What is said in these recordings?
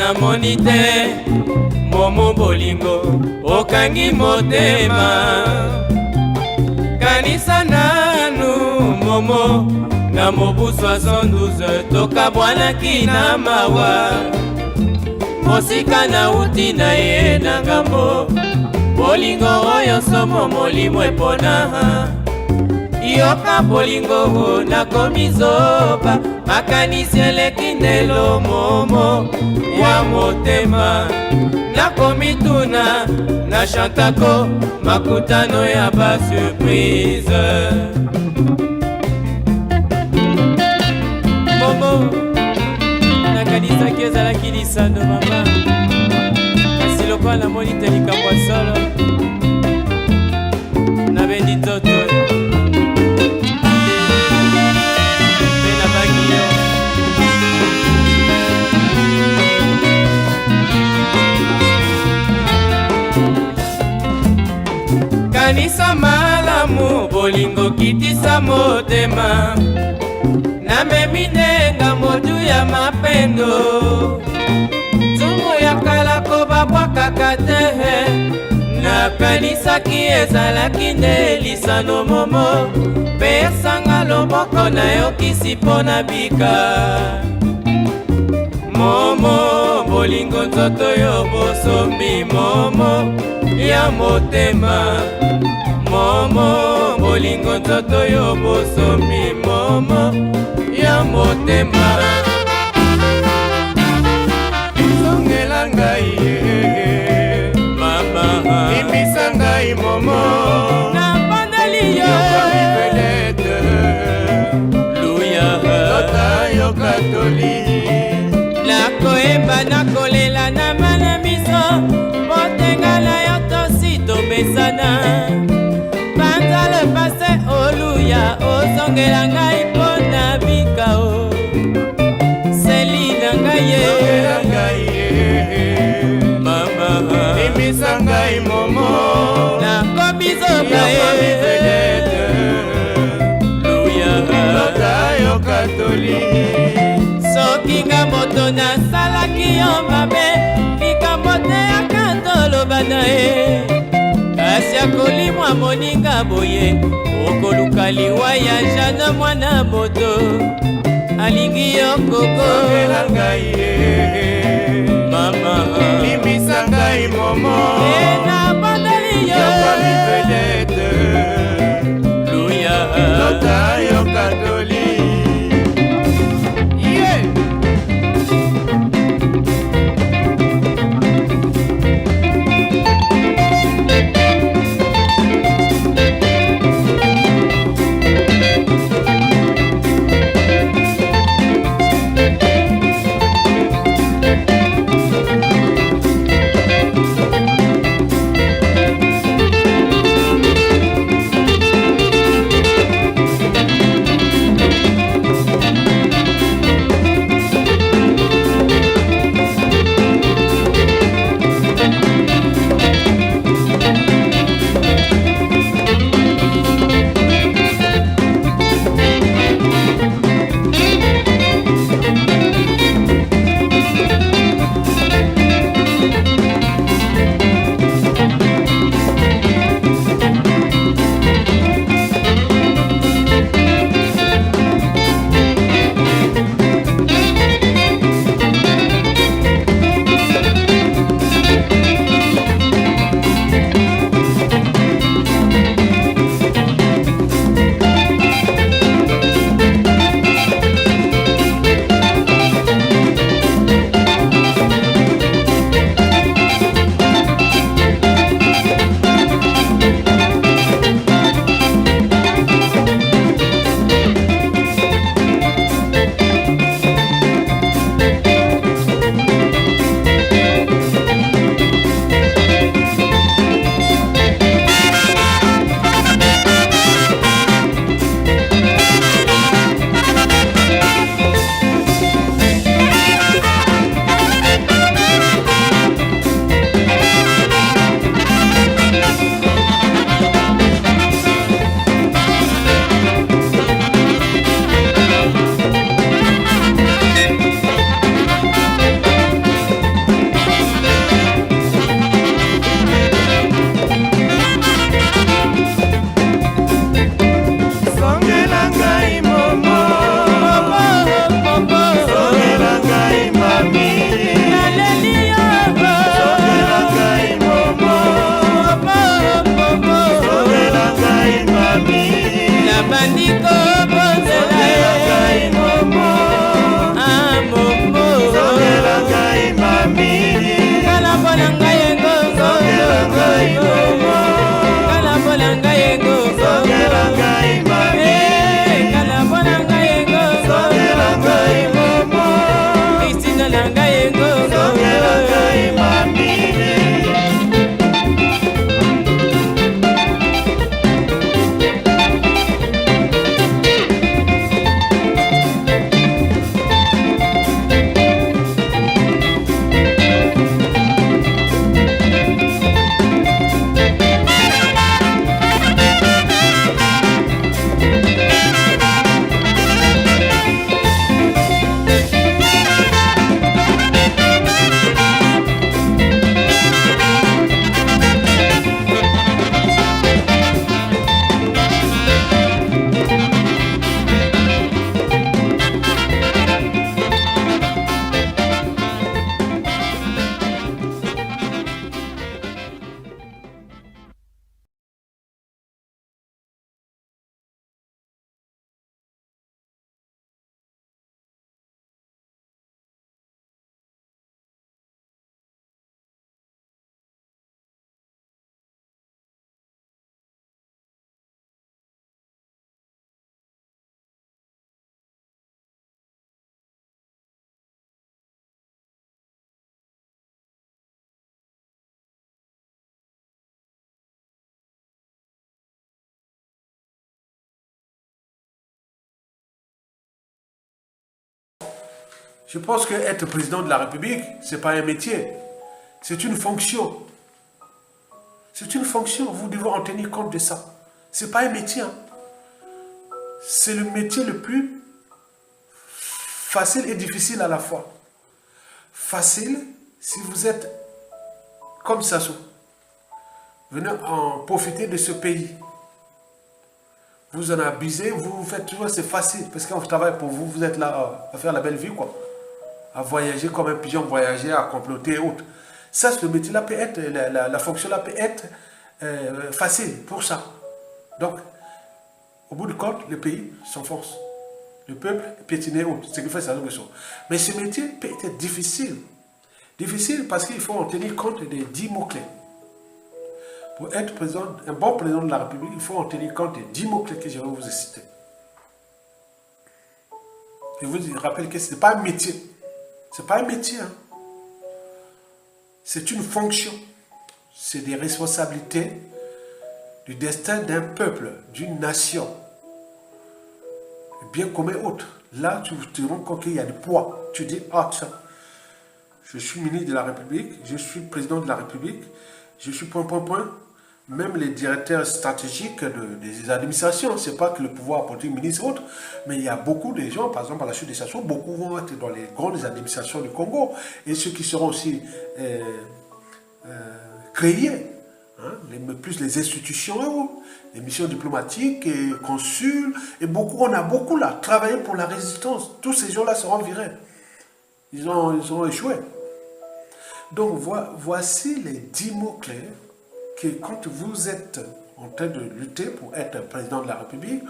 namoni te momo bolingo okangi motema. Kanisa nanu momo na mobu 72 tokabwanaki na mawa. Mosika na uti na ye na ngambo bolingo oyo somo molimo epona. Yoka bolingo nakomi zoba makanisi eleki ndelo momo ya motema. Nakomi tuna na chantako makutano ya ba surprise. Momo nakanisaki ezalaki lisando mama, kasi lokola namoni te likambo ya solo nabendi nzoto mpe nabaki yo. Kanisa malamu bolingo kitisa motema, namemi nenga modu ya mapendo. Nzungu ya kala kobabwakaka te, nakanisaki ezalaki nde lisano momo. Mpe esanga loboko nayokisi mpo na bika. Momo bolingo nzoto yo bosombi momo ya motema. Momo bolingo nzoto yo bosombi momo ya motema. Songela ngai mama, imisa ngai momo na bandeli yo velete. Luya tota yo katoli nakoyemba nakolela na malamiso botengala yo tosi tomesana. Banza le pase oluya ozongela ngai mpo na bikao. Selina ngai ye mama, imisa ngai momo nakobizoka ye. Luya tota yo katoli soki nga moto nasalaki yo mabe likambo te akatoloba na ye. Kasi akolimwa moninga boye okoluka liwa ya jana mwana moto alingi yo koko. Ngai mama, limisa ngai momo na bandeli yo velete. Luya tota yo katoli Je pense que être président de la République, ce n'est pas un métier. C'est une fonction. C'est une fonction. Vous devez en tenir compte de ça. Ce n'est pas un métier. Hein. C'est le métier le plus facile et difficile à la fois. Facile, si vous êtes comme Sassou. Venez en profiter de ce pays. Vous en abusez, vous faites toujours, c'est facile. Parce qu'on travaille pour vous, vous êtes là à faire la belle vie, quoi. À voyager comme un pigeon, voyager, à comploter et autres. Ça, ce métier-là peut être, la fonction-là peut être facile pour ça. Donc, au bout du compte, le pays s'enfonce. Le peuple est piétiné et autres. Ce qui fait ça, mais ce métier peut être difficile. Difficile parce qu'il faut en tenir compte des 10 mots-clés. Pour être président, un bon président de la République, il faut en tenir compte des 10 mots-clés que je vais vous citer. Je vous rappelle que ce n'est pas un métier. Ce n'est pas un métier. Hein. C'est une fonction. C'est des responsabilités du destin d'un peuple, d'une nation. Bien commun autre. Là, tu te rends compte qu'il y a du poids. Tu dis, ah tiens, je suis ministre de la République, je suis président de la République, je suis point. Même les directeurs stratégiques des administrations, ce n'est pas que le pouvoir politique, ministre ou autre, mais il y a beaucoup de gens, par exemple à la suite de Sassou, beaucoup vont être dans les grandes administrations du Congo, et ceux qui seront aussi créés, hein, plus les institutions, les missions diplomatiques, et consuls, et beaucoup, on a beaucoup là, travaillé pour la résistance. Tous ces gens-là seront virés. Ils ont échoué. Donc voici les 10 mots-clés que quand vous êtes en train de lutter pour être président de la République,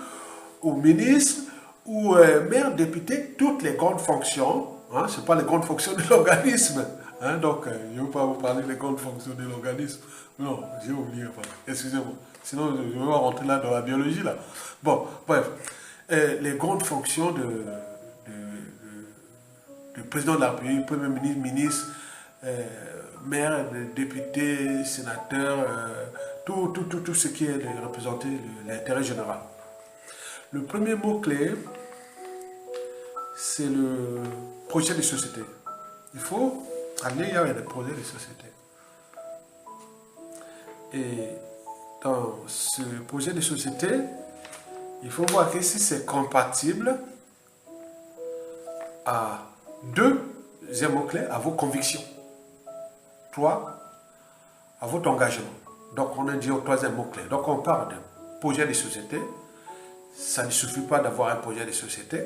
ou ministre, ou maire, député, toutes les grandes fonctions, hein, ce n'est pas les grandes fonctions de l'organisme, hein, donc je ne vais pas vous parler des grandes fonctions de l'organisme, non, j'ai oublié, excusez-moi, sinon je vais rentrer là dans la biologie là. Bon, bref, les grandes fonctions du président de la République, premier ministre, ministre, maire, député, sénateur, tout ce qui est de représenter l'intérêt général. Le premier mot-clé, c'est le projet de société. Il faut aller vers le projet de société. Et dans ce projet de société, il faut voir que si c'est compatible à deuxième mot-clé, à vos convictions. 3, à votre engagement. Donc, on a dit au troisième mot-clé. Donc, on parle de projet de société. Ça ne suffit pas d'avoir un projet de société.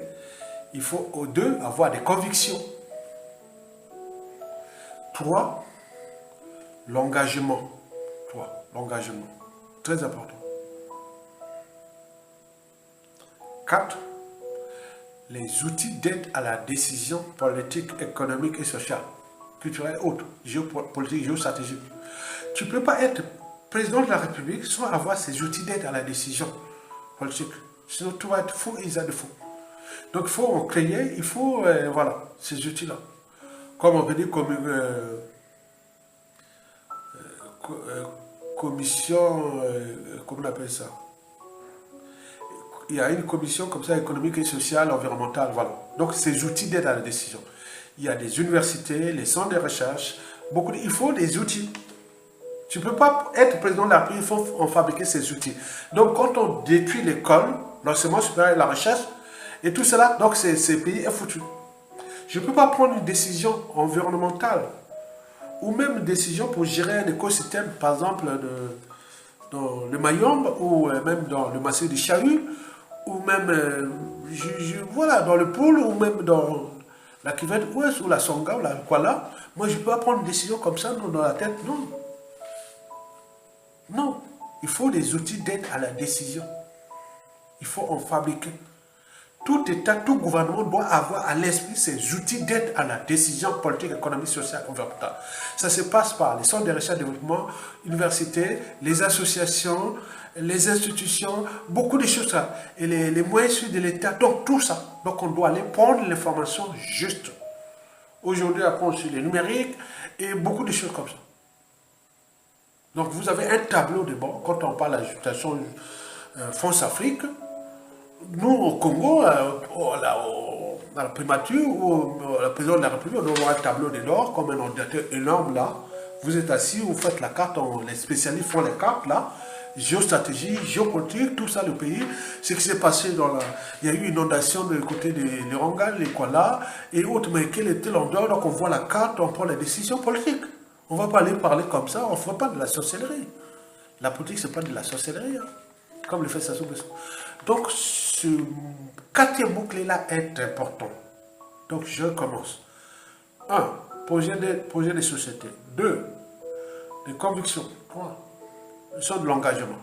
Il faut, aux deux, avoir des convictions. 3, l'engagement. 3, l'engagement. Très important. 4, les outils d'aide à la décision politique, économique et sociale. Culturelle, autre, géopolitique, géostratégique. Tu ne peux pas être président de la République sans avoir ces outils d'aide à la décision politique. Sinon, tout va être faux et ils ont de faux. Donc, il faut en créer, il faut, voilà, ces outils-là. Comme on peut dire, commission, comment on appelle ça? Il y a une commission comme ça, économique et sociale, environnementale, voilà. Donc, ces outils d'aide à la décision. Il y a des universités, les centres de recherche, il faut des outils. Tu ne peux pas être président de la République, il faut en fabriquer ces outils. Donc, quand on détruit l'école, l'enseignement supérieur et la recherche, et tout cela, donc ce pays est foutu. Je ne peux pas prendre une décision environnementale, ou même une décision pour gérer un écosystème, par exemple, dans le Mayombe, ou même dans le massif du Chahut, ou même, voilà, dans le Poul, ou même dans la Cuvette Ouest, ou la Songa, ou la Kuala. Moi, je ne peux pas prendre une décision comme ça dans la tête, non. Non, il faut des outils d'aide à la décision. Il faut en fabriquer. Tout État, tout gouvernement doit avoir à l'esprit ces outils d'aide à la décision politique, économique, sociale, environnementale. Ça se passe par les centres de recherche et développement, universités, les associations, les institutions, beaucoup de choses. Et les moyens de l'État, donc tout ça. Donc on doit aller prendre l'information juste. Aujourd'hui, après, on suit les numériques et beaucoup de choses comme ça. Donc vous avez un tableau de bord, quand on parle de la situation France-Afrique, nous au Congo, dans la primature ou la présidence de la République, on doit avoir un tableau de bord comme un ordinateur énorme là. Vous êtes assis, vous faites la carte, les spécialistes font les cartes là. Géostratégie, géopolitique, tout ça, le pays. Ce qui s'est passé il y a eu une inondation du côté de l'Iranga, les Kuala et autres, mais quel était l'endroit? Donc on voit la carte, on prend les décisions politiques. On ne va pas aller parler comme ça, on ne fera pas de la sorcellerie. La politique, ce n'est pas de la sorcellerie, hein, comme le fait Sassou Nguesso. Donc ce quatrième mot-clé-là est important. Donc je commence. 1. Projet de société. 2. Des convictions. 3. De l'engagement.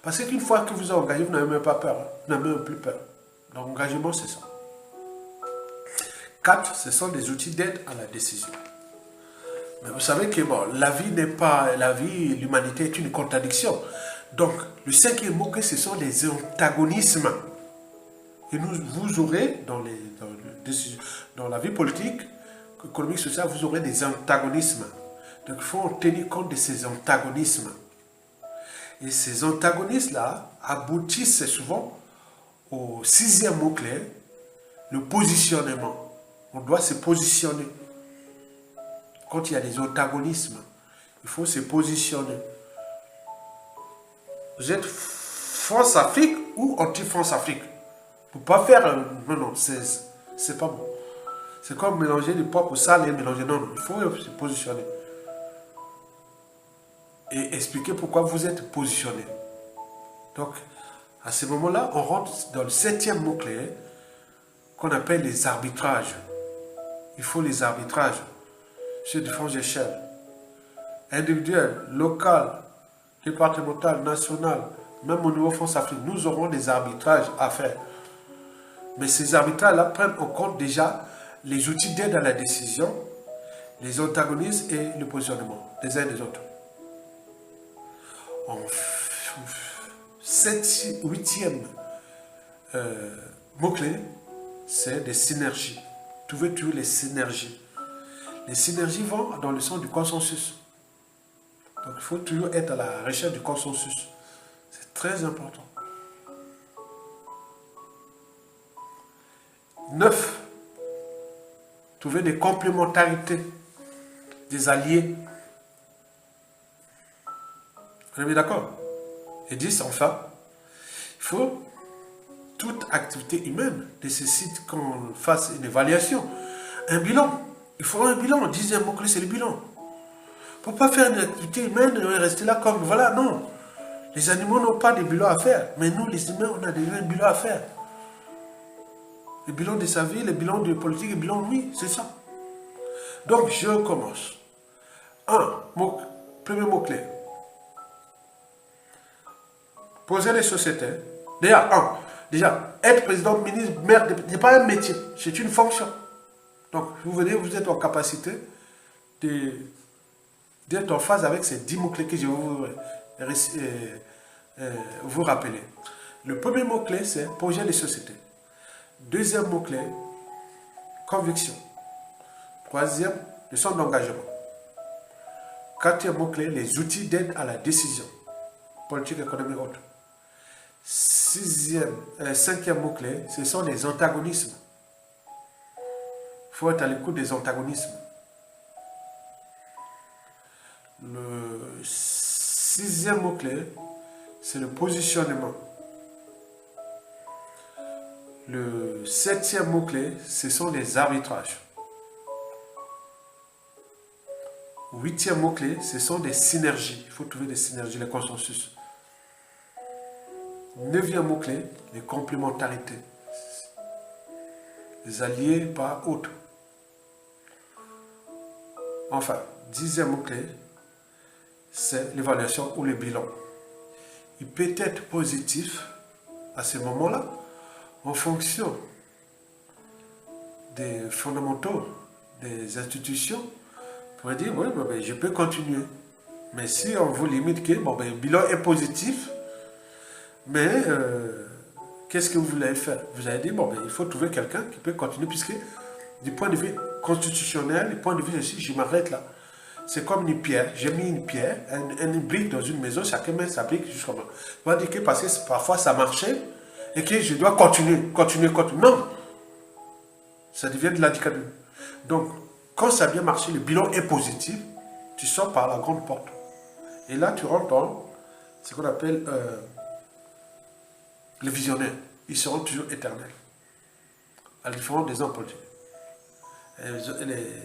Parce qu'une fois que vous êtes engagé, vous n'avez même pas peur. Vous n'avez même plus peur. L'engagement, c'est ça. 4, ce sont des outils d'aide à la décision. Mais vous savez que bon, la vie n'est pas... l'humanité est une contradiction. Donc, le cinquième mot, ce sont les antagonismes. Et vous aurez, dans la vie politique, économique, sociale, vous aurez des antagonismes. Donc, il faut tenir compte de ces antagonismes. Et ces antagonismes-là aboutissent souvent au sixième mot-clé, le positionnement. On doit se positionner. Quand il y a des antagonismes, il faut se positionner. Vous êtes France-Afrique ou anti-France-Afrique? Pour ne pas faire... non, c'est pas bon. C'est comme mélanger du poivre au sale et mélanger. Non, il faut se positionner. Et expliquer pourquoi vous êtes positionné. Donc, à ce moment-là, on rentre dans le septième mot-clé qu'on appelle les arbitrages. Il faut les arbitrages sur différentes échelles. Individuelles, locales, départementales, nationales, même au niveau France-Afrique, nous aurons des arbitrages à faire. Mais ces arbitrages-là prennent en compte déjà les outils d'aide à la décision, les antagonismes et le positionnement des uns et des autres. En huitième mot-clé, c'est des synergies. Trouver toujours les synergies. Les synergies vont dans le sens du consensus. Donc il faut toujours être à la recherche du consensus. C'est très important. 9. Trouver des complémentarités, des alliés. Vous êtes d'accord? Et 10, enfin, il faut, toute activité humaine nécessite qu'on fasse une évaluation, un bilan. Il faut un bilan. Le 10e mot-clé, c'est le bilan. Il ne faut pas faire une activité humaine et rester là comme, voilà, non. Les animaux n'ont pas de bilan à faire, mais nous, les humains, on a déjà un bilan à faire. Le bilan de sa vie, le bilan de politique, le bilan, oui, c'est ça. Donc, je commence. Premier mot-clé. Poser les sociétés. Déjà, être président, ministre, maire, ce n'est pas un métier, c'est une fonction. Donc, vous êtes en capacité d'être en phase avec ces 10 mots-clés que je vais vous rappeler. Le premier mot-clé, c'est projet des sociétés. Deuxième mot-clé, conviction. Troisième, leçon d'engagement. Quatrième mot-clé, les outils d'aide à la décision. Politique, économique, autre. Cinquième mot-clé, ce sont les antagonismes. Il faut être à l'écoute des antagonismes. Le sixième mot-clé, c'est le positionnement. Le septième mot-clé, ce sont les arbitrages. Huitième mot-clé, ce sont des synergies. Il faut trouver des synergies, les consensus. Neuvième mot-clé, les complémentarités. Les alliés par autres. Enfin, dixième mot-clé, c'est l'évaluation ou le bilan. Il peut être positif à ce moment-là, en fonction des fondamentaux des institutions, pour dire, oui, je peux continuer. Mais si on vous limite que le bilan est positif, mais qu'est-ce que vous voulez faire? Vous avez dit, il faut trouver quelqu'un qui peut continuer, puisque du point de vue constitutionnel, du point de vue ici, je m'arrête là. C'est comme une pierre. J'ai mis une pierre, une brique dans une maison, chacun met sa brique jusqu'à moi. On va dire que parce que parfois ça marchait et que je dois continuer. Non. Ça devient de l'handicapé. Donc, quand ça a bien marché, le bilan est positif, tu sors par la grande porte. Et là, tu rentres dans ce qu'on appelle les visionnaires. Ils seront toujours éternels. À la différence des hommes politiques.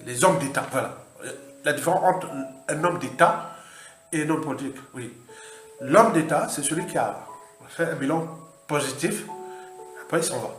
Les hommes d'État, voilà. La différence entre un homme d'État et un homme politique, oui. L'homme d'État, c'est celui qui a fait un bilan positif, après il s'en va.